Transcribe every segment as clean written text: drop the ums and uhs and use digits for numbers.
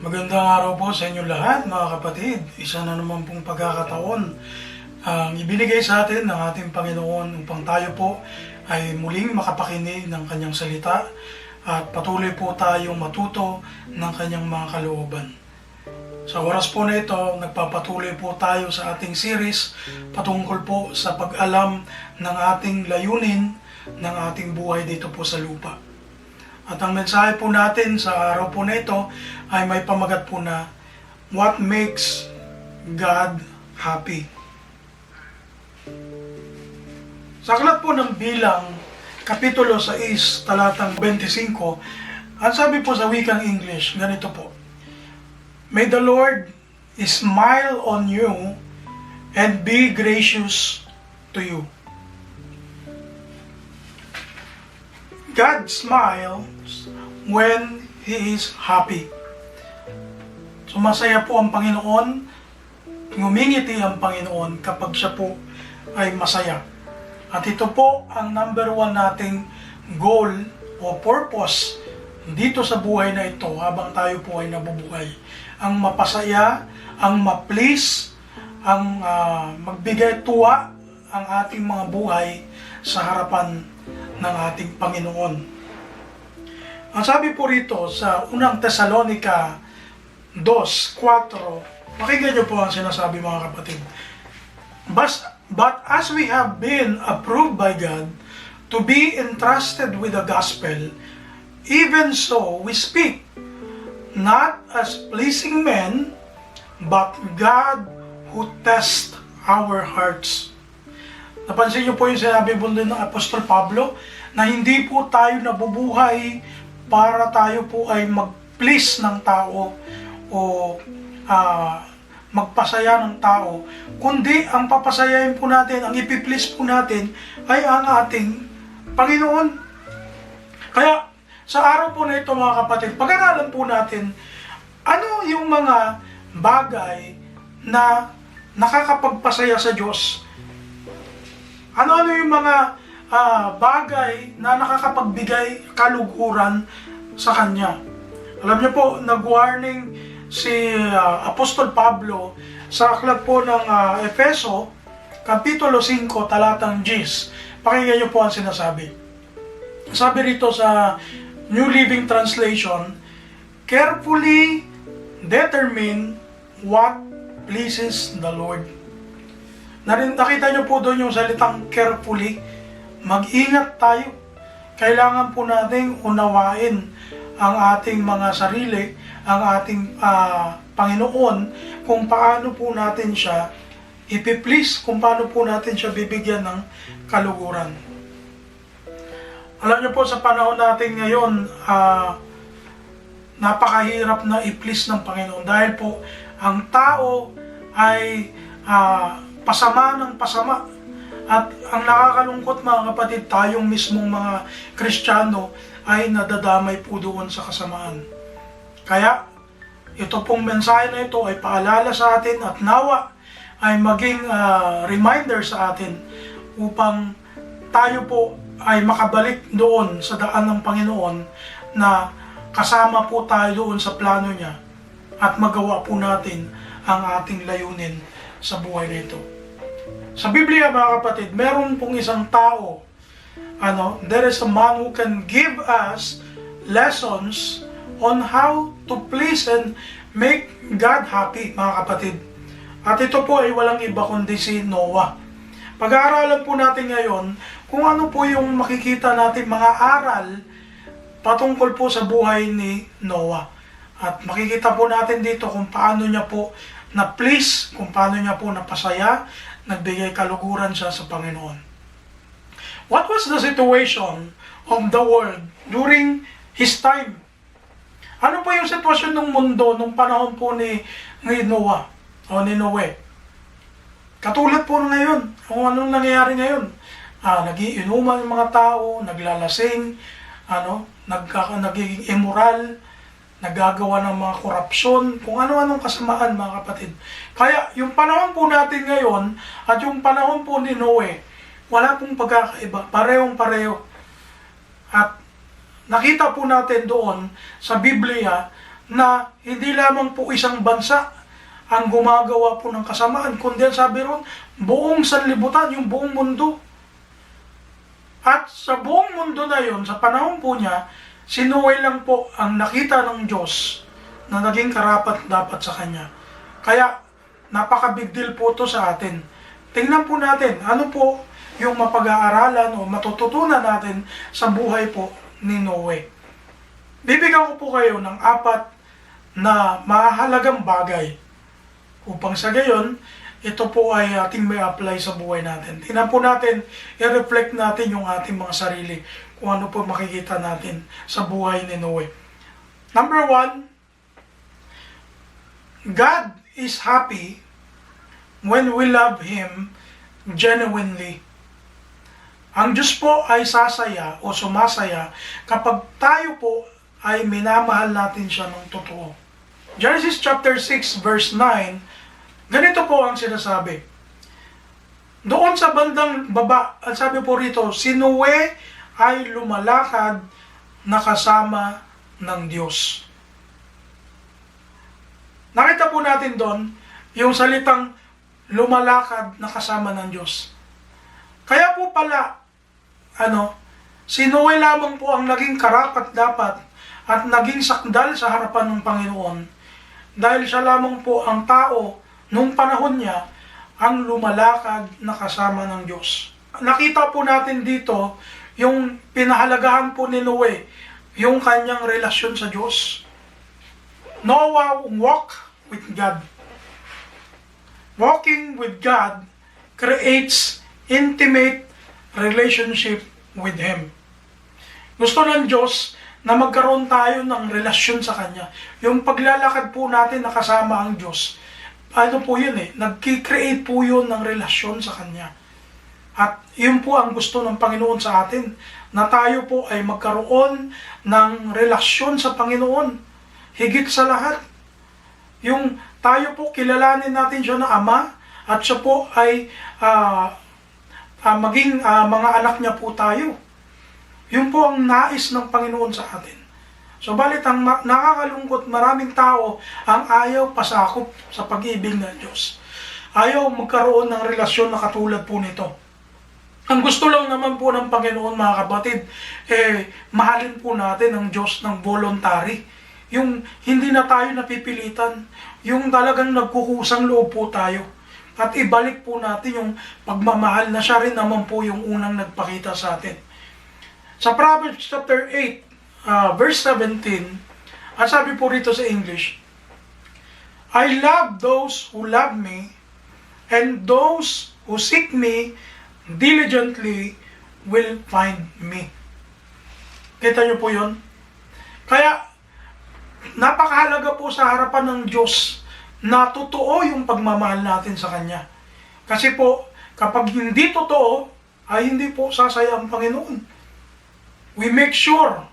Magandang araw po sa inyo lahat mga kapatid. Isa na naman pong pagkakataon ang ibinigay sa atin ng ating Panginoon upang tayo po ay muling makapakinig ng kanyang salita at patuloy po tayong matuto ng kanyang mga kalooban. Sa oras po na ito, nagpapatuloy po tayo sa ating series patungkol po sa pag-alam ng ating layunin ng ating buhay dito po sa lupa. At ang mensahe po natin sa araw po na ito ay may pamagat po na What Makes God Happy? Sa aklat po ng Bilang, Kapitulo 6, talatang 25, ang sabi po sa wikang English, ganito po: May the Lord smile on you and be gracious to you. God smiles when He is happy. Sumasaya po ang Panginoon, ngumingiti ang Panginoon kapag siya po ay masaya. At ito po ang number one nating goal o purpose dito sa buhay na ito habang tayo po ay nabubuhay. Ang mapasaya, ang ma-please, ang magbigay tuwa ang ating mga buhay sa harapan ng ating Panginoon. Ang sabi po rito sa unang Tesalonica 2:4, pakinggan niyo po ang sinasabi mga kapatid. But as we have been approved by God to be entrusted with the gospel, even so we speak, not as pleasing men, but God who tests our hearts. Napansin niyo po yung sinabi po din ng Apostol Pablo na hindi po tayo nabubuhay para tayo po ay mag-please ng tao o magpasaya ng tao, kundi ang papasayahin po natin, ang ipiplease po natin ay ang ating Panginoon. Kaya sa araw po na ito mga kapatid, pag-aralan po natin ano yung mga bagay na nakakapagpasaya sa Diyos. Ano-ano yung mga bagay na nakakapagbigay kaluguran sa Kanya. Alam niyo po, nag-warning si Apostol Pablo sa aklat po ng Efeso, Kapitulo 5, talatang 10. Pakinggan niyo po ang sinasabi. Sabi rito sa New Living Translation, carefully determine what pleases the Lord. Nakita niyo po doon yung salitang carefully. Mag-ingat tayo. Kailangan po nating unawain ang ating mga sarili, ang ating Panginoon, kung paano po natin siya ipiplease, kung paano po natin siya bibigyan ng kaluguran. Alam niyo po, sa panahon natin ngayon, napakahirap na i-please ng Panginoon dahil po ang tao ay pasama ng pasama. At ang nakakalungkot mga kapatid, tayong mismong mga Kristiyano ay nadadamay po doon sa kasamaan. Kaya ito pong mensahe na ito ay paalala sa atin at nawa ay maging reminder sa atin upang tayo po ay makabalik doon sa daan ng Panginoon na kasama po tayo doon sa plano niya at magawa po natin ang ating layunin sa buhay na ito. Sa Biblia mga kapatid, meron pong isang tao, there is a man who can give us lessons on how to please and make God happy mga kapatid. At ito po ay walang iba kundi si Noah. Pag-aaralan po natin ngayon kung ano po yung makikita natin mga aral patungkol po sa buhay ni Noah. At makikita po natin dito kung paano niya po na-please, kung paano niya po napasaya, nagbigay kaluguran siya sa Panginoon. What was the situation of the world during his time? Ano po yung sitwasyon ng mundo nung panahon po ni Noah o ni Noe? Katulad po ngayon, kung anong nangyayari ngayon. Nagiinuman yung mga tao, naglalasing, nagiging immoral, nagagawa ng mga korupsyon, kung ano-anong kasamaan mga kapatid. Kaya yung panahon po natin ngayon at yung panahon po ni Noe, wala pong pagkakaiba, parehong-pareho. At nakita po natin doon sa Biblia na hindi lamang po isang bansa ang gumagawa po ng kasamaan, kundi sabi ron, buong sanlibutan, yung buong mundo. At sa buong mundo na yon, sa panahon po niya, si Noe lang po ang nakita ng Diyos na naging karapat-dapat sa kanya. Kaya, napaka-big deal po to sa atin. Tingnan po natin, ano po yung mapag-aaralan o matututunan natin sa buhay po ni Noe. Bibigyan ko po kayo ng 4 na mahalagang bagay upang sa gayon, ito po ay ating may apply sa buhay natin. Tingnan po natin, i-reflect natin yung ating mga sarili kung ano po makikita natin sa buhay ni Noe. Number 1, God is happy when we love Him genuinely. Ang Diyos po ay sasaya o sumasaya kapag tayo po ay minamahal natin siya ng totoo. Genesis chapter 6 verse 9, ganito po ang sinasabi. Doon sa bandang baba, ang sabi po rito, si Noe ay lumalakad na kasama ng Diyos. Nakita po natin doon yung salitang lumalakad na kasama ng Diyos. Kaya po pala, si Noe lamang po ang naging karapat-dapat at naging sakdal sa harapan ng Panginoon dahil siya lamang po ang tao nung panahon niya ang lumalakad na kasama ng Diyos. Nakita po natin dito yung pinahalagahan po ni Noe, yung kanyang relasyon sa Diyos. Noah walked with God. Walking with God creates intimate relationship with Him. Gusto ng Diyos na magkaroon tayo ng relasyon sa Kanya. Yung paglalakad po natin na kasama ang Diyos, po yun nagki-create po yun ng relasyon sa Kanya. At yun po ang gusto ng Panginoon sa atin, na tayo po ay magkaroon ng relasyon sa Panginoon. Higit sa lahat, yung tayo po kilalanin natin siya na Ama, at siya po ay maging mga anak niya po tayo. Yun po ang nais ng Panginoon sa atin. Subalit ang nakakalungkot, maraming tao ang ayaw pasakop sa pag-ibig ng Diyos. Ayaw magkaroon ng relasyon na katulad po nito. Ang gusto lang naman po ng Panginoon, mga kapatid, mahalin po natin ang Diyos ng voluntary. Yung hindi na tayo napipilitan, yung talagang nagkukusang loob po tayo. At ibalik po natin yung pagmamahal na siya rin naman po yung unang nagpakita sa atin. Sa Proverbs chapter 8, verse 17, ang sabi po rito sa English, I love those who love me, and those who seek me diligently will find me. Kita niyo po yun? Kaya, napakahalaga po sa harapan ng Diyos na totoo yung pagmamahal natin sa Kanya. Kasi po, kapag hindi totoo, ay hindi po sasaya ang Panginoon. We make sure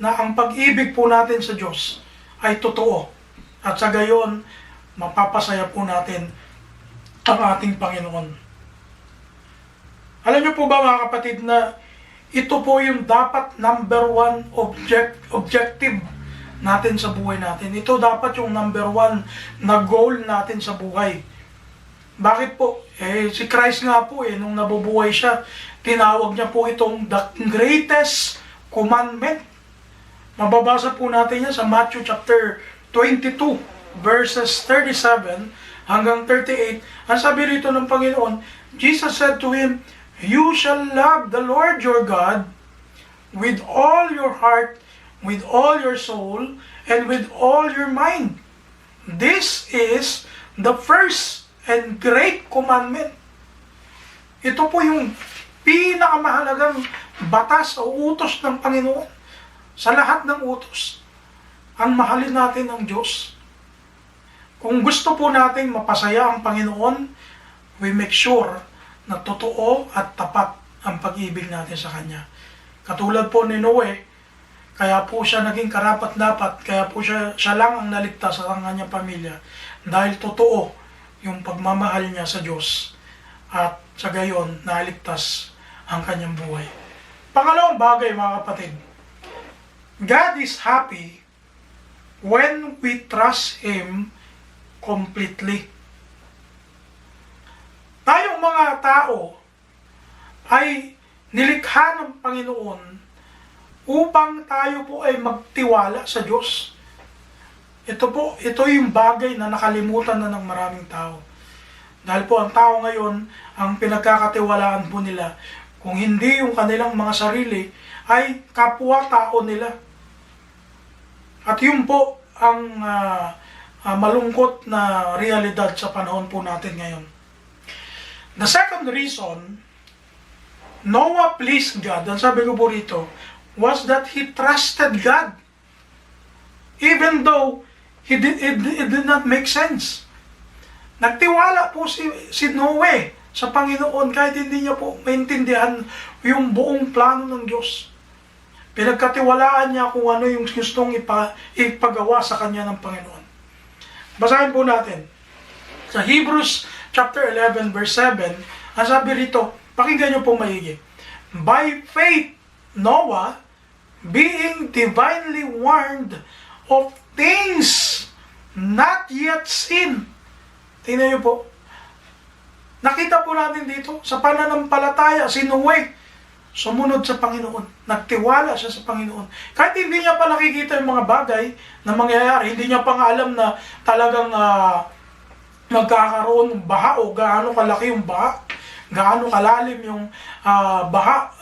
na ang pag-ibig po natin sa Diyos ay totoo. At sa gayon, mapapasaya po natin ang ating Panginoon. Alam niyo po ba, mga kapatid, na ito po yung dapat number 1 objective natin sa buhay natin. Ito dapat yung number 1 na goal natin sa buhay. Bakit po? Si Christ nga po, nung nabubuhay siya, tinawag niya po itong the greatest commandment. Mababasa po natin yan sa Matthew chapter 22, verses 37 hanggang 38. Ang sabi rito ng Panginoon, Jesus said to him, You shall love the Lord your God with all your heart, with all your soul, and with all your mind. This is the first and great commandment. Ito po yung pinakamahalagang batas o utos ng Panginoon. Sa lahat ng utos, ang mahalin natin ng Diyos. Kung gusto po nating mapasaya ang Panginoon, we make sure na totoo at tapat ang pag-ibig natin sa Kanya. Katulad po ni Noe, kaya po siya naging karapat-dapat, kaya po siya lang ang naligtas sa kanyang pamilya dahil totoo yung pagmamahal niya sa Diyos at sa gayon naligtas ang kanyang buhay. Pangalawang bagay, mga kapatid, God is happy when we trust Him completely. Tayong mga tao ay nilikha ng Panginoon upang tayo po ay magtiwala sa Diyos. Ito yung bagay na nakalimutan na ng maraming tao. Dahil po ang tao ngayon, ang pinagkakatiwalaan po nila, kung hindi yung kanilang mga sarili, ay kapwa-tao nila. At yun po ang malungkot na realidad sa panahon po natin ngayon. The second reason, Noah pleased God, ang sabi ko po rito, was that he trusted God. Even though it did not make sense. Nagtiwala po si Noe sa Panginoon kahit hindi niya po maintindihan yung buong plano ng Diyos. Pinagkatiwalaan niya kung ano yung gustong ipagawa sa kanya ng Panginoon. Basahin po natin. Sa Hebrews chapter 11 verse 7, ang sabi rito, pakinggan niyo po maigi. By faith, Noah, being divinely warned of things not yet seen. Tingnan niyo po. Nakita po natin dito, sa pananampalataya, si Noe, sumunod sa Panginoon. Nagtiwala siya sa Panginoon. Kahit hindi niya pa nakikita yung mga bagay na mangyayari, hindi niya pa nga alam na talagang magkakaroon ng baha o gaano kalaki yung baha, gaano kalalim yung baha,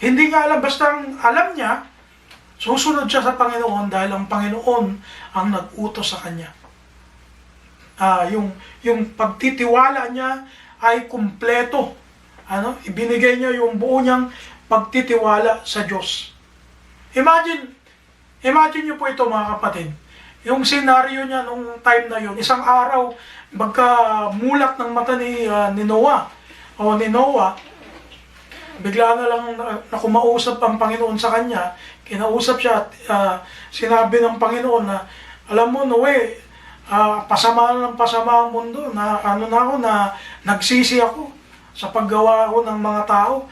Hindi niya alam, basta ang alam niya, susunod siya sa Panginoon dahil ang Panginoon ang nag-utos sa kanya. Yung pagtitiwala niya ay kumpleto. Ibinigay niya yung buo niyang pagtitiwala sa Diyos. Imagine niyo po ito mga kapatid. Yung senaryo niya nung time na yun, isang araw, mulat ng mata ni Noah, bigla na lang na kumausap ang Panginoon sa kanya, kinausap siya at sinabi ng Panginoon na, alam mo Noe, pasama ng pasama ang mundo, na nagsisi ako sa paggawa ko ng mga tao.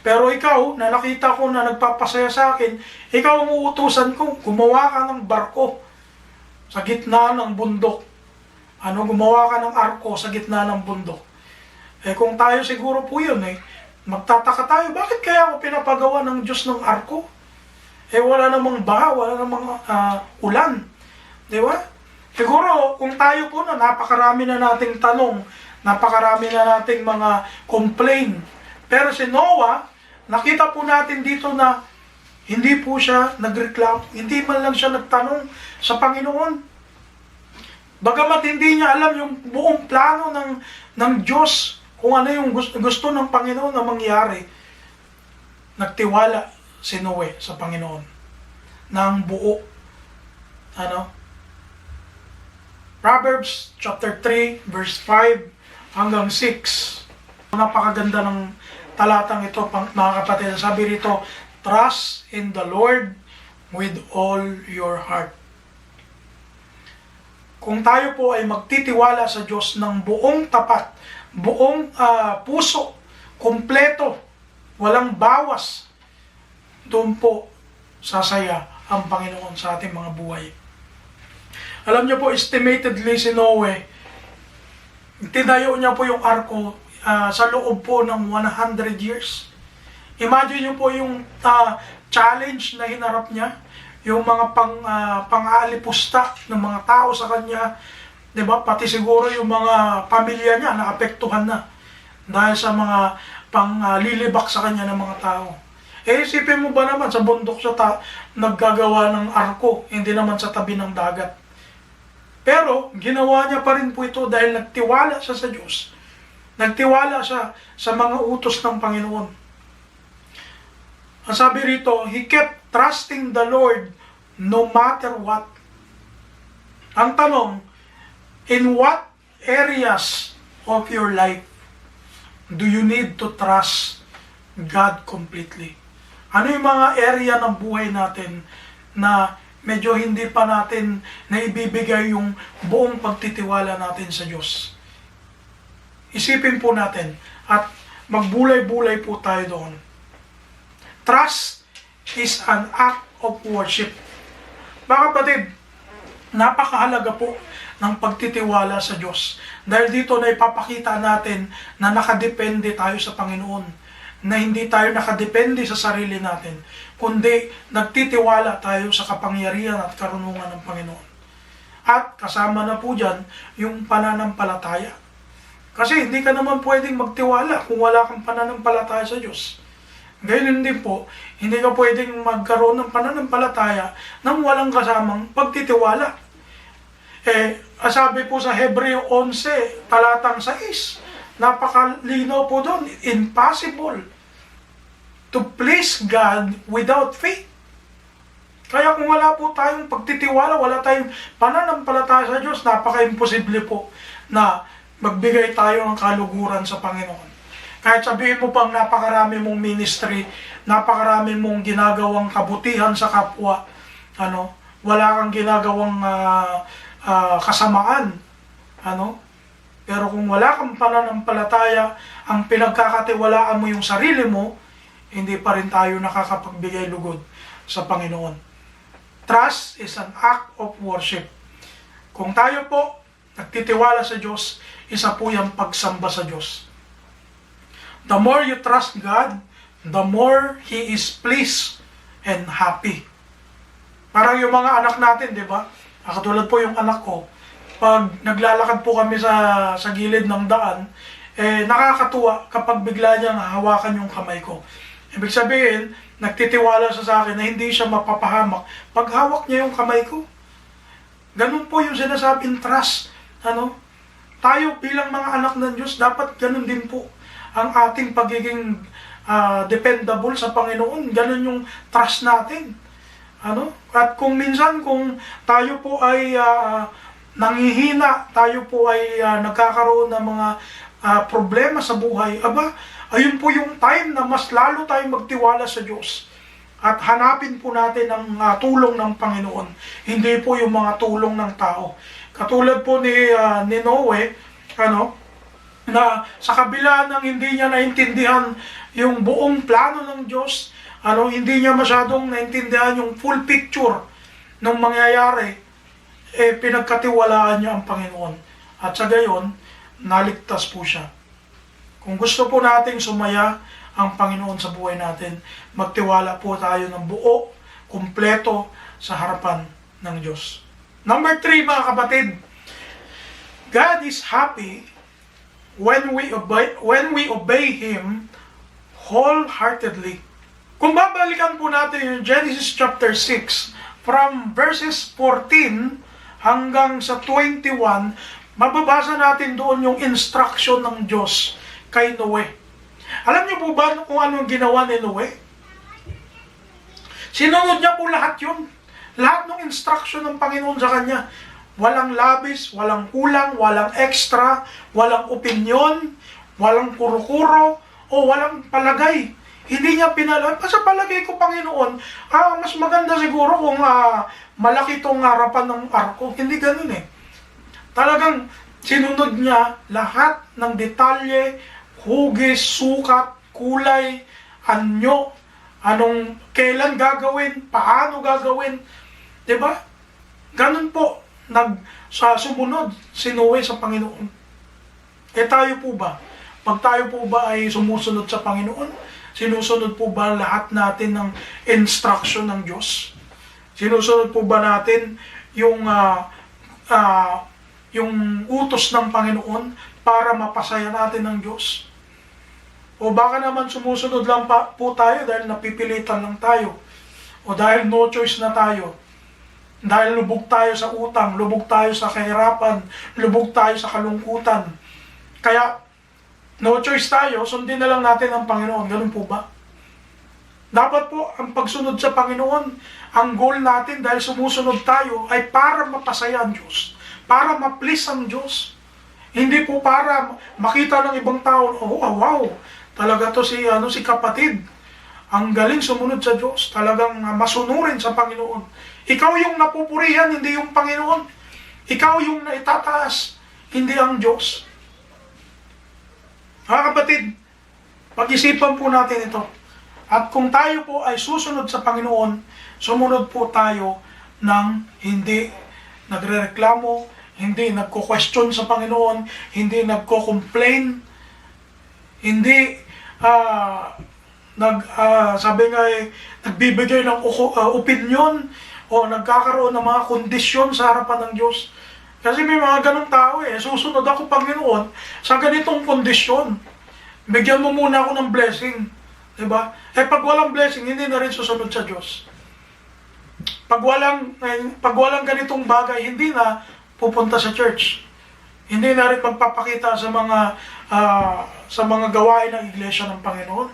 Pero ikaw, na nakita ko na nagpapasaya sa akin, ikaw ang uutusan ko, gumawa ka ng barko sa gitna ng bundok. Gumawa ka ng arko sa gitna ng bundok. Kung tayo siguro po yun, magtataka tayo, bakit kaya ako pinapagawa ng Diyos ng arko? Wala namang baha, wala namang ulan. Di ba? Siguro, kung tayo po napakarami na nating tanong, napakarami na nating mga complain. Pero si Noah, nakita po natin dito na hindi po siya nagreklamo, hindi man lang siya nagtanong sa Panginoon. Bagamat hindi niya alam yung buong plano ng Diyos, kung ano yung gusto ng Panginoon na mangyari, nagtiwala si Noe sa Panginoon ng buo. Proverbs chapter 3 verse 5 hanggang 6. Napakaganda ng talatang ito, mga kapatid. Sabi rito, trust in the Lord with all your heart. Kung tayo po ay magtitiwala sa Diyos ng buong tapat, buong puso, kompleto, walang bawas, doon po sasaya ang Panginoon sa ating mga buhay. Alam niyo po, estimatedly si Noe, tinayo niya po yung arko sa loob po ng 100 years. Imagine niyo po yung challenge na hinarap niya, yung mga pang-aalipusta ng mga tao sa kanya, 'di ba? Pati siguro yung mga pamilya niya naapektuhan na dahil sa mga panglilibak sa kanya ng mga tao. Isipin mo ba naman sa bundok siya naggagawa ng arko, hindi naman sa tabi ng dagat. Pero ginawa niya pa rin po ito dahil nagtiwala siya sa Diyos. Nagtiwala siya sa mga utos ng Panginoon. Ang sabi rito, he kept trusting the Lord no matter what. Ang tanong, in what areas of your life do you need to trust God completely? Ano yung mga area ng buhay natin na medyo hindi pa natin naibibigay yung buong pagtitiwala natin sa Diyos? Isipin po natin at magbulay-bulay po tayo doon. Trust is an act of worship. Mga kapatid, Napakahalaga po ng pagtitiwala sa Diyos. Dahil dito na ipapakita natin na nakadepende tayo sa Panginoon. Na hindi tayo nakadepende sa sarili natin, kundi nagtitiwala tayo sa kapangyarihan at karunungan ng Panginoon. At kasama na po dyan yung pananampalataya. Kasi hindi ka naman pwedeng magtiwala kung wala kang pananampalataya sa Diyos. Gayun din po, hindi ka pwedeng magkaroon ng pananampalataya nang walang kasamang pagtitiwala. Sabi po sa Hebreo 11, talatang 6, napakalinaw po doon, impossible to please God without faith. Kaya kung wala po tayong pagtitiwala, wala tayong pananampalataya sa Diyos, napaka-imposible po na magbigay tayo ng kaluguran sa Panginoon. Kahit sabihin mo pang napakarami mong ministry, napakarami mong ginagawang kabutihan sa kapwa, wala kang ginagawang kasamaan, pero kung wala kang pananampalataya, ang pinagkakatiwalaan mo yung sarili mo, hindi pa rin tayo nakakapagbigay lugod sa Panginoon. Trust is an act of worship. Kung tayo po nagtitiwala sa Diyos, isa po yung pagsamba sa Diyos. The more you trust God, the more He is pleased and happy. Parang yung mga anak natin, di ba? Katulad po yung anak ko, pag naglalakad po kami sa gilid ng daan, nakakatuwa kapag bigla niyang hawakan yung kamay ko. Ibig sabihin, nagtitiwala siya sa akin na hindi siya mapapahamak pag hawak niya yung kamay ko. Ganun po yung sinasabing trust. Tayo bilang mga anak ng Diyos, dapat ganun din po ang ating pagiging dependable sa Panginoon. Ganun yung trust natin. At kung minsan, kung tayo po ay nangihina, tayo po ay nagkakaroon ng mga problema sa buhay, ayun po yung time na mas lalo tayong magtiwala sa Diyos. At hanapin po natin ang tulong ng Panginoon. Hindi po yung mga tulong ng tao. Katulad po ni Noe, na sa kabila ng hindi niya naintindihan yung buong plano ng Diyos, hindi niya masyadong naintindihan yung full picture ng mangyayari, pinagkatiwalaan niya ang Panginoon. At sa gayon, naligtas po siya. Kung gusto po nating sumaya ang Panginoon sa buhay natin, magtiwala po tayo ng buo, kumpleto sa harapan ng Diyos. Number 3, mga kapatid, God is happy when we obey Him wholeheartedly. Kung babalikan po natin yung Genesis chapter 6, from verses 14 hanggang sa 21, mababasa natin doon yung instruction ng Diyos kay Noe. Alam niyo po ba kung anong ginawa ni Noe? Sinunod niya po lahat yun. Lahat ng instruction ng Panginoon sa kanya. Walang labis, walang kulang, walang extra, walang opinyon, walang kuro-kuro, o walang palagay. Hindi niya pinalagay. Sa palagay ko, Panginoon, mas maganda siguro kung malaki itong harapan ng arko. Hindi ganun eh. Talagang sinunod niya lahat ng detalye, hugis, sukat, kulay, anyo, kailan gagawin, paano gagawin. Diba? Ganun po, sumunod si Noe sa Panginoon. Tayo po ba? Pag tayo po ba ay sumusunod sa Panginoon, sinusunod po ba lahat natin ng instruction ng Diyos? Sinusunod po ba natin yung utos ng Panginoon para mapasaya natin ng Diyos? O baka naman sumusunod lang po tayo dahil napipilitan lang tayo. O dahil no choice na tayo. Dahil lubog tayo sa utang, lubog tayo sa kahirapan, lubog tayo sa kalungkutan. Kaya no choice tayo, sundin na lang natin ang Panginoon. Ganun po ba? Dapat po ang pagsunod sa Panginoon, ang goal natin dahil sumusunod tayo ay para mapasaya ang Diyos. Para ma-please ang Diyos. Hindi po para makita ng ibang tao, wow, talaga to si kapatid. Ang galing sumunod sa Diyos. Talagang masunurin sa Panginoon. Ikaw yung napupurihan, hindi yung Panginoon. Ikaw yung naitataas, hindi ang Diyos. Mga kapatid, pag-isipan po natin ito. At kung tayo po ay susunod sa Panginoon, sumunod po tayo ng hindi nagrereklamo, hindi nagko-question sa Panginoon, hindi nagko-complain, hindi sabi nga nagbibigay ng opinion o nagkakaroon ng mga kondisyon sa harapan ng Diyos. Kasi may mga ganong tao susunod ako Panginoon sa ganitong kondisyon. Bigyan mo muna ako ng blessing. Diba? Pag walang blessing, hindi na rin susunod sa Diyos. Pag walang ganitong bagay, hindi na pupunta sa church. Hindi na rin magpapakita sa mga gawain ng iglesia ng Panginoon.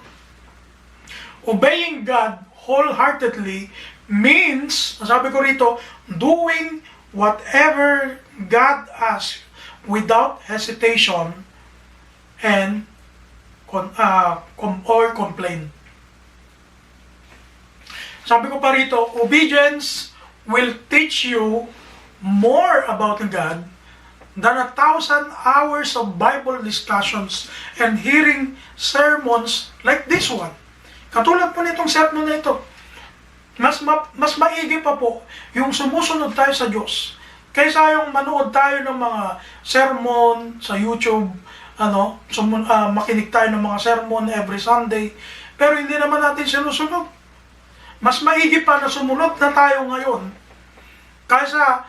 Obeying God wholeheartedly means, sabi ko rito, doing whatever God asks without hesitation and or complain. Sabi ko pa rito, obedience will teach you more about God than 1,000 hours of Bible discussions and hearing sermons like this one. Katulad po nitong sermon na ito. Mas maigi pa po yung sumusunod tayo sa Diyos kaysa yung manood tayo ng mga sermon sa YouTube, makinig tayo ng mga sermon every Sunday, pero hindi naman natin sinusunod. Mas maigi pa na sumunod na tayo ngayon kaysa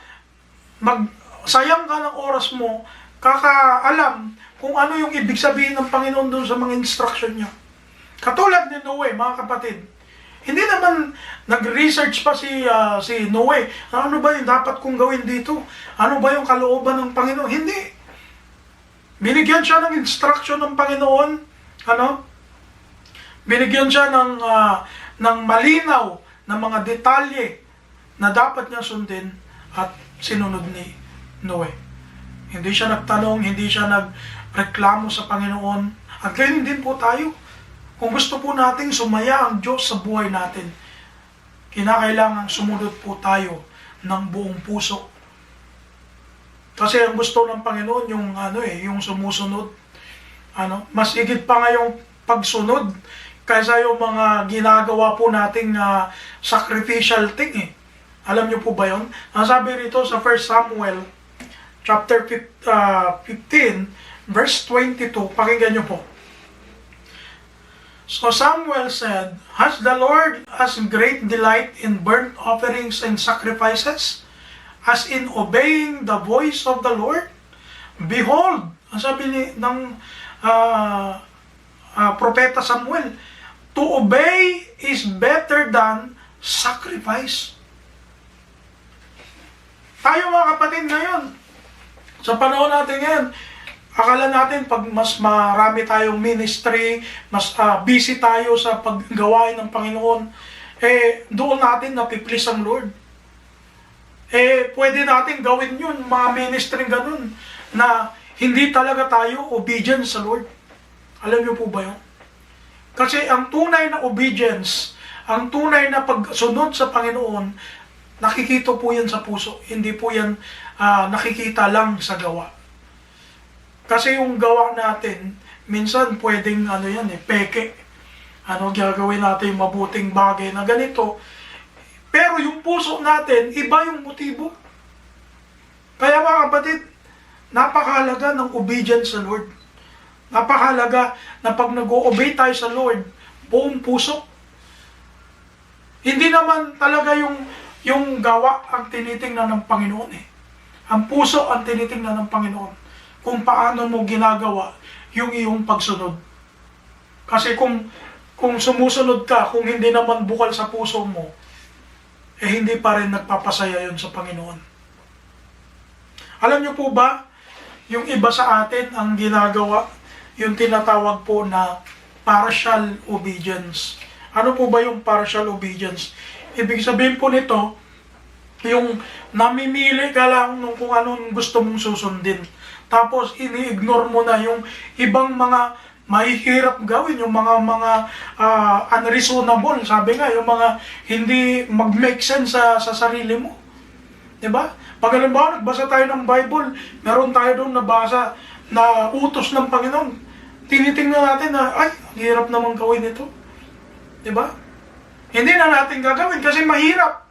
magsayang ka ng oras mo kakaalam kung ano yung ibig sabihin ng Panginoon doon sa mga instruction niya. Katulad ni Noe, mga kapatid, hindi naman nag-research pa si Noe. Ano ba yung dapat kong gawin dito? Ano ba yung kalooban ng Panginoon? Hindi. Binigyan siya ng instruction ng Panginoon. Binigyan siya ng malinaw na mga detalye na dapat niya sundin at sinunod ni Noe. Hindi siya nagtanong, hindi siya nagreklamo sa Panginoon. At ganyan din po tayo. Kung gusto po nating sumaya ang Diyos sa buhay natin, kinakailangan sumunod po tayo ng buong puso. Kasi ang gusto ng Panginoon yung sumusunod. Mas higit pa nga yung pagsunod kaysa yung mga ginagawa po nating sacrificial thing Alam niyo po ba yun? Ang sabi rito sa 1 Samuel chapter 15 verse 22, pakinggan niyo po. So Samuel said, "Has the Lord as great delight in burnt offerings and sacrifices as in obeying the voice of the Lord? Behold," ang sabi ng propeta Samuel, "to obey is better than sacrifice." Tayo mga kapatid ngayon, sa panahon natin ngayon, akala natin pag mas marami tayong ministry, mas busy tayo sa paggawain ng Panginoon, doon natin napiplease ang Lord. Pwede natin gawin yun, mga ministry ganun, na hindi talaga tayo obedient sa Lord. Alam niyo po ba yun? Kasi ang tunay na obedience, ang tunay na pagsunod sa Panginoon, nakikita po yan sa puso, hindi po yan nakikita lang sa gawa. Kasi yung gawa natin, minsan pwedeng peke. Gagawin natin yung mabuting bagay na ganito. Pero yung puso natin, iba yung motibo. Kaya mga kapatid, napakahalaga ng obedience sa Lord. Napakahalaga na pag nag-o-obey tayo sa Lord, buong puso. Hindi naman talaga yung gawa ang tinitingnan ng Panginoon Ang puso ang tinitingnan ng Panginoon. Kung paano mo ginagawa yung iyong pagsunod. Kasi kung sumusunod ka, kung hindi naman bukal sa puso mo, hindi pa rin nagpapasaya yun sa Panginoon. Alam niyo po ba, yung iba sa atin ang ginagawa, yung tinatawag po na partial obedience. Ano po ba yung partial obedience? Ibig sabihin po nito, yung namimili ka lang kung anong gusto mong susundin. Tapos ini-ignore mo na yung ibang mga mahihirap gawin, yung mga unreasonable, sabi nga, yung mga hindi mag-make sense sa sarili mo. Diba? Pag halimbawa, nagbasa tayo ng Bible, meron tayo doon nabasa na utos ng Panginoon. Tinitingnan natin na, ay, hirap naman gawin ito. Diba? Hindi na natin gagawin kasi mahirap.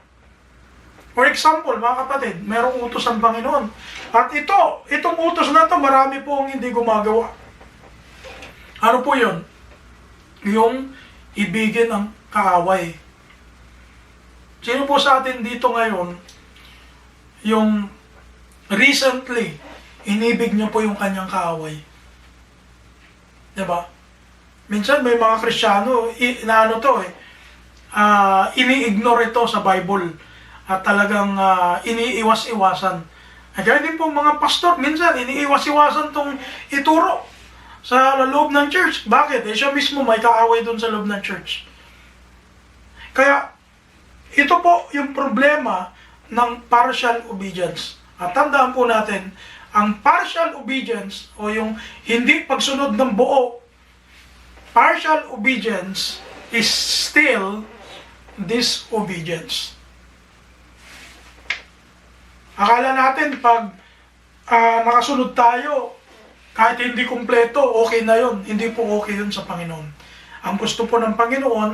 For example, mga kapatid, merong utos ang Panginoon. At itong utos na ito, marami po ang hindi gumagawa. Ano po yun? Yung ibigin ang kaaway. Sino po sa atin dito ngayon, yung recently, inibig niya po yung kanyang kaaway? Diba? Minsan may mga Kristiyano, ini-ignore ito sa Bible at talagang iniiwas-iwasan. At kaya din po mga pastor, minsan iniiwas-iwasan tong ituro sa loob ng church. Bakit? Siya mismo may kaaway doon sa loob ng church. Kaya, ito po yung problema ng partial obedience. At tandaan po natin, ang partial obedience o yung hindi pagsunod ng buo, partial obedience is still disobedience. Akala natin pag nakasunod tayo, kahit hindi kumpleto, okay na yun. Hindi po okay yun sa Panginoon. Ang gusto po ng Panginoon,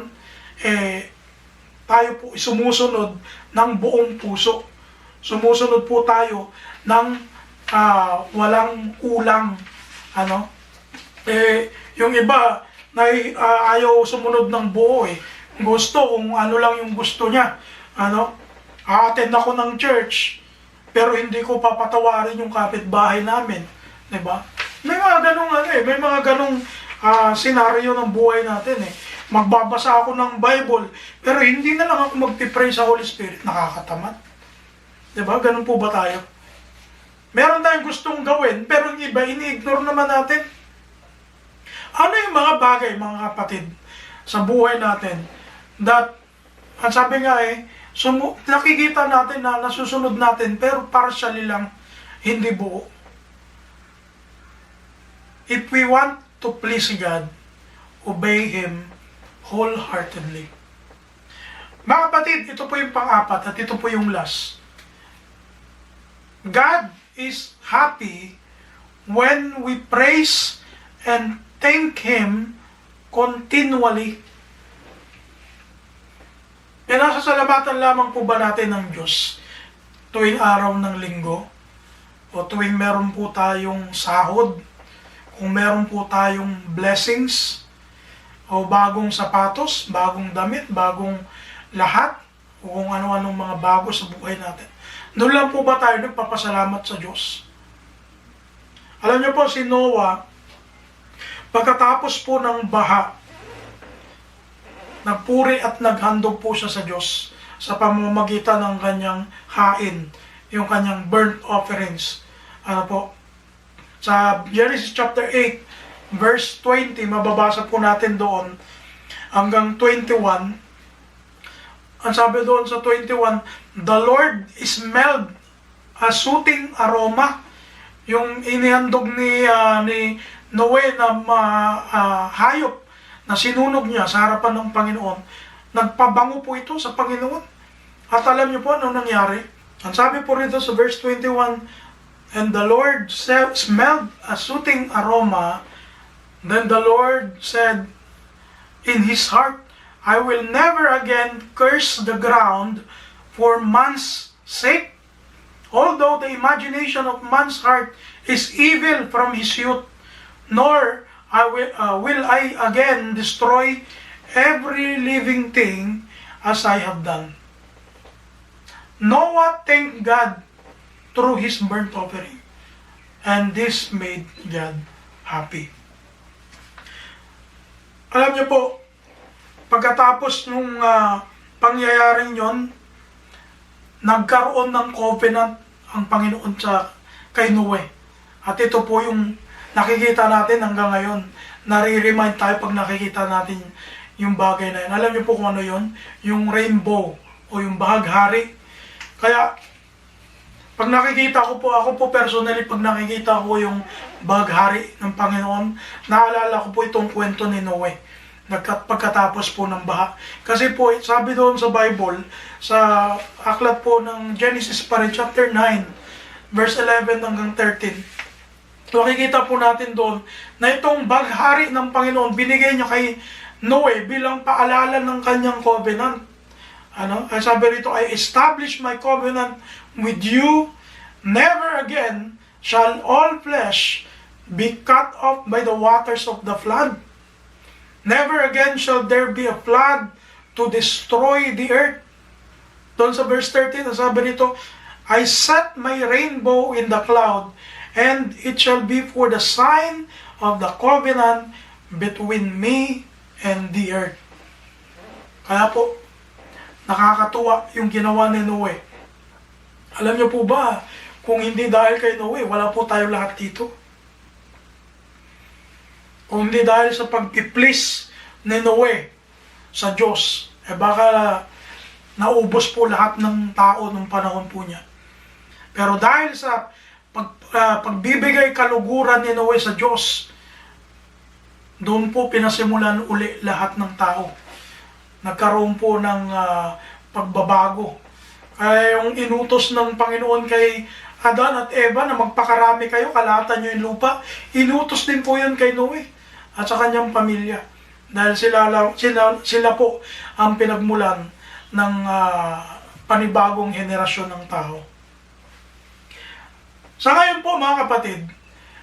tayo po sumusunod ng buong puso. Sumusunod po tayo ng walang kulang. Yung iba, ayaw sumunod ng buo eh. Gusto kung ano lang yung gusto niya. A-attend ako ng church, pero hindi ko papatawarin yung kapitbahay namin. Diba? May mga ganong senaryo ng buhay natin eh. Magbabasa ako ng Bible, pero hindi na lang ako magpipray sa Holy Spirit. Nakakatamad. Diba? Ganun po ba tayo? Meron tayong gustong gawin, pero yung iba, ini-ignore naman natin. Ano yung mga bagay, mga kapatid, sa buhay natin, that, ang sabi nga nakikita natin na nasusunod natin, pero partially lang, hindi buo. If we want to please God, obey Him wholeheartedly. Mga kapatid, ito po yung pang-apat at ito po yung last. God is happy when we praise and thank Him continually. Pinasasalamatan lamang po ba natin ng Diyos tuwing araw ng linggo? O tuwing meron po tayong sahod? Kung meron po tayong blessings? O bagong sapatos, bagong damit, bagong lahat? O kung ano-anong mga bago sa buhay natin? Doon lang po ba tayo nagpapasalamat sa Diyos? Alam niyo po, si Noah, pagkatapos po ng baha, nagpuri at naghandog po siya sa Diyos sa pamamagitan ng kanyang hain, yung kanyang burnt offerings. Sa Genesis chapter 8, verse 20, mababasa po natin doon hanggang 21. Ang sabi doon sa 21, the Lord smelled a soothing aroma. Yung inihandog ni Noe na hayop na sinunog niya sa harapan ng Panginoon, nagpabango po ito sa Panginoon. At alam niyo po ano nangyari? Ang sabi po rito sa verse 21, and the Lord smelled a soothing aroma. Then the Lord said in His heart, I will never again curse the ground for man's sake. Although the imagination of man's heart is evil from his youth, nor will I again destroy every living thing as I have done. Noah thanked God through his burnt offering, and this made God happy. Alam niyo po, pagkatapos nung pangyayaring yon, nagkaroon ng covenant ang Panginoon kay Noe. At ito po yung nakikita natin hanggang ngayon. Nare-remind tayo pag nakikita natin yung bagay na yun. Alam niyo po kung ano yun? Yung rainbow o yung bahaghari. Kaya, pag nakikita ko po, ako po personally, pag nakikita ko yung bahaghari ng Panginoon, naalala ko po itong kwento ni Noe. Pagkatapos po ng baha. Kasi po, sabi doon sa Bible, sa aklat po ng Genesis pa rin, chapter 9, verse 11 hanggang 13, makikita po natin doon na itong baghari ng Panginoon, binigay niya kay Noe bilang paalala ng kanyang covenant. Sabi rito, I establish my covenant with you, never again shall all flesh be cut off by the waters of the flood. Never again shall there be a flood to destroy the earth. Doon sa verse 13, sabi rito, I set my rainbow in the cloud, and it shall be for the sign of the covenant between me and the earth. Kaya po, nakakatuwa yung ginawa ni Noe. Alam niyo po ba, kung hindi dahil kay Noe, wala po tayo lahat dito. Kung hindi dahil sa pag-please ni Noe sa Diyos, baka naubos po lahat ng tao nung panahon po niya. Pero dahil sa pagbibigay kaluguran ni Noe sa Diyos, doon po pinasimulan uli lahat ng tao. Nagkaroon po ng pagbabago. Kaya yung inutos ng Panginoon kay Adan at Eva na magpakarami kayo, kalahatan nyo yung lupa, inutos din po yun kay Noe at sa kanyang pamilya. Dahil sila po ang pinagmulan ng panibagong henerasyon ng tao. Sa ngayon po mga kapatid,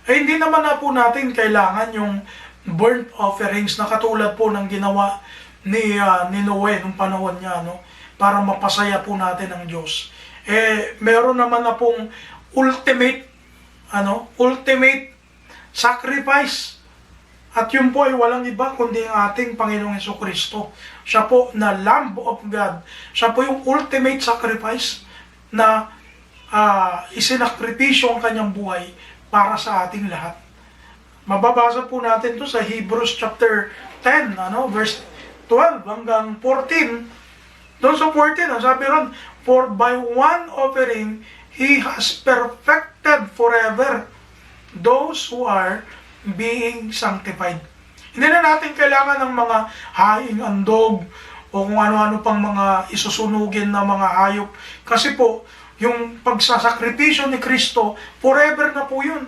hindi naman na po natin kailangan yung burnt offerings na katulad po ng ginawa ni Noe nung panahon niya, para mapasaya po natin ang Diyos. Meron naman na pong ultimate sacrifice. At yun po ay walang iba kundi ang ating Panginoong Jesucristo. Siya po na Lamb of God. Siya po yung ultimate sacrifice na isinakripisyo ang kanyang buhay para sa ating lahat. Mababasa po natin to sa Hebrews chapter 10, verse 12 hanggang 14. Doon sa 14, sabi ron, for by one offering, He has perfected forever those who are being sanctified. Hindi na natin kailangan ng mga haing andog o kung ano-ano pang mga isusunugin na mga hayop. Kasi po, yung pagsasakripisyo ni Kristo, forever na po yun.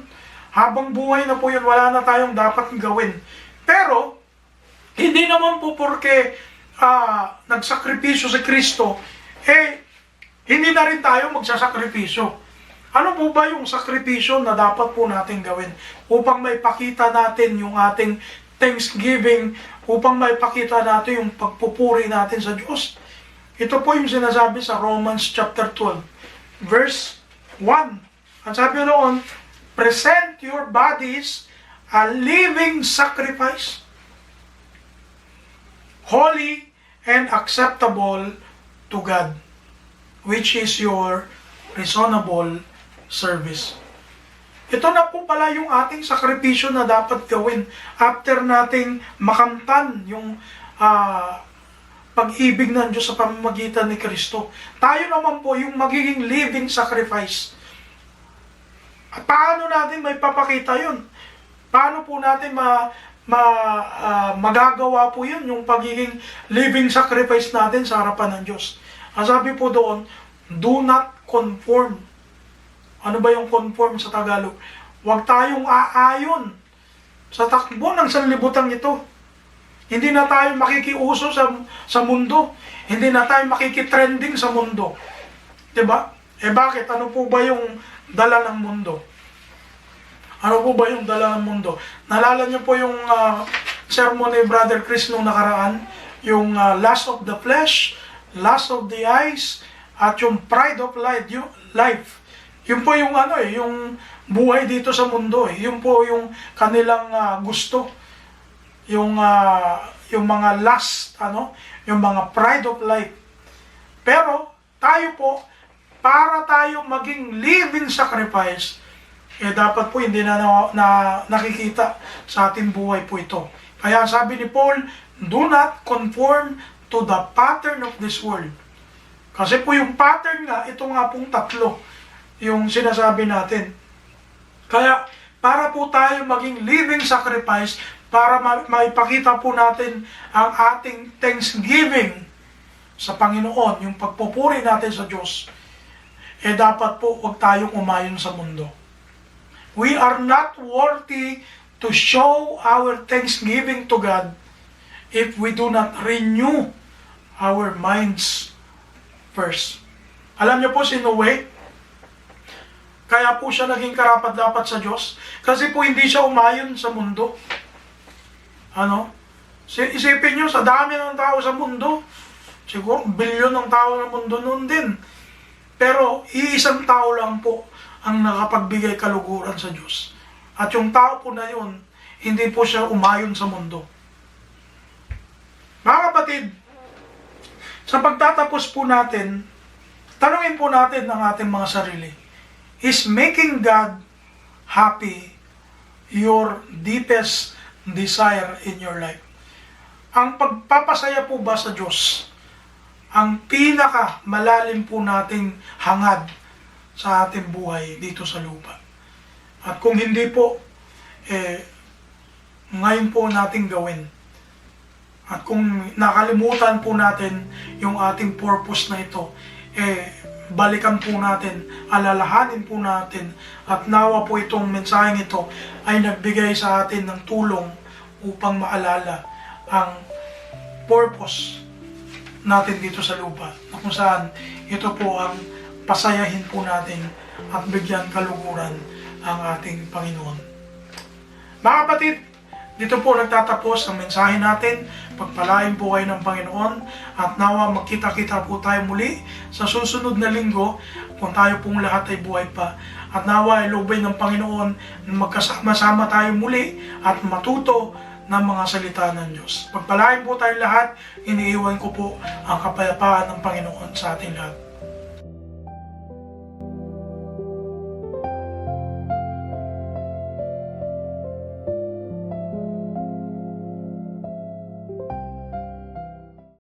Habang buhay na po yun, wala na tayong dapat gawin. Pero, hindi naman po porke nagsakripisyo si Kristo, hindi na rin tayo magsasakripisyo. Ano po ba yung sakripisyo na dapat po natin gawin upang maipakita natin yung ating thanksgiving, upang maipakita natin yung pagpupuri natin sa Diyos? Ito po yung sinasabi sa Romans chapter 12, verse 1. Ang sabi noon, present your bodies a living sacrifice, holy and acceptable to God, which is your reasonable service. Ito na po pala yung ating sakripisyo na dapat gawin after nating makamtan yung pag-ibig ng Diyos sa pamamagitan ni Kristo. Tayo naman po yung magiging living sacrifice. At paano natin may papakita yun? Paano po natin magagawa po yun, yung pagiging living sacrifice natin sa harapan ng Diyos? Ang sabi po doon, do not conform. Ano ba yung conform sa Tagalog? Huwag tayong aayon sa takbo ng sanlibutan ito. Hindi na tayo makikiuso sa mundo. Hindi na tayo makikitrending sa mundo. Diba? Bakit? Ano po ba yung dala ng mundo? Ano po ba yung dala ng mundo? Naalala niyo po yung sermon ni Brother Chris nung nakaraan? Yung lust of the flesh, lust of the eyes, at yung pride of life. Yun po yung yung buhay dito sa mundo. Yun po yung kanilang gusto. Yung mga lust, yung mga pride of life. Pero tayo po, para tayo maging living sacrifice, dapat po hindi na nakikita sa ating buhay po ito. Kaya sabi ni Paul, do not conform to the pattern of this world. Kasi po yung pattern nga, ito nga pong tatlo, yung sinasabi natin. Kaya para po tayo maging living sacrifice, para maipakita po natin ang ating thanksgiving sa Panginoon, yung pagpupuri natin sa Diyos, dapat po huwag tayong umayon sa mundo. We are not worthy to show our thanksgiving to God if we do not renew our minds verse. Alam niyo po si Noe, kaya po siya naging karapat-dapat sa Diyos kasi po hindi siya umayon sa mundo. Isipin niyo, sa dami ng tao sa mundo, siguro bilyon ng tao sa mundo noon din. Pero iisang tao lang po ang nakapagbigay kaluguran sa Diyos. At yung tao po na yun, hindi po siya umayon sa mundo. Mga kapatid, sa pagtatapos po natin, tanungin po natin ang ating mga sarili. Is making God happy your deepest desire in your life? Ang pagpapasaya po ba sa Diyos ang pinaka malalim po nating hangad sa ating buhay dito sa lupa? At kung hindi po, ngayon po nating gawin. At kung nakalimutan po natin yung ating purpose na ito, balikan po natin, alalahanin po natin, at nawa po itong mensaheng ito ay nagbigay sa atin ng tulong upang maalala ang purpose natin dito sa lupa, na kung saan ito po ang pasayahin po natin at bigyan kaluguran ang ating Panginoon. Mga kapatid, dito po nagtatapos ang mensahe natin. Pagpalain po kayo ng Panginoon at nawa magkita-kita po tayo muli sa susunod na linggo kung tayo pong lahat ay buhay pa. At nawa ay loobay ng Panginoon na magkasama-sama tayo muli at matuto ng mga salita ng Diyos. Pagpalain po tayo lahat, iniiwan ko po ang kapayapaan ng Panginoon sa ating lahat.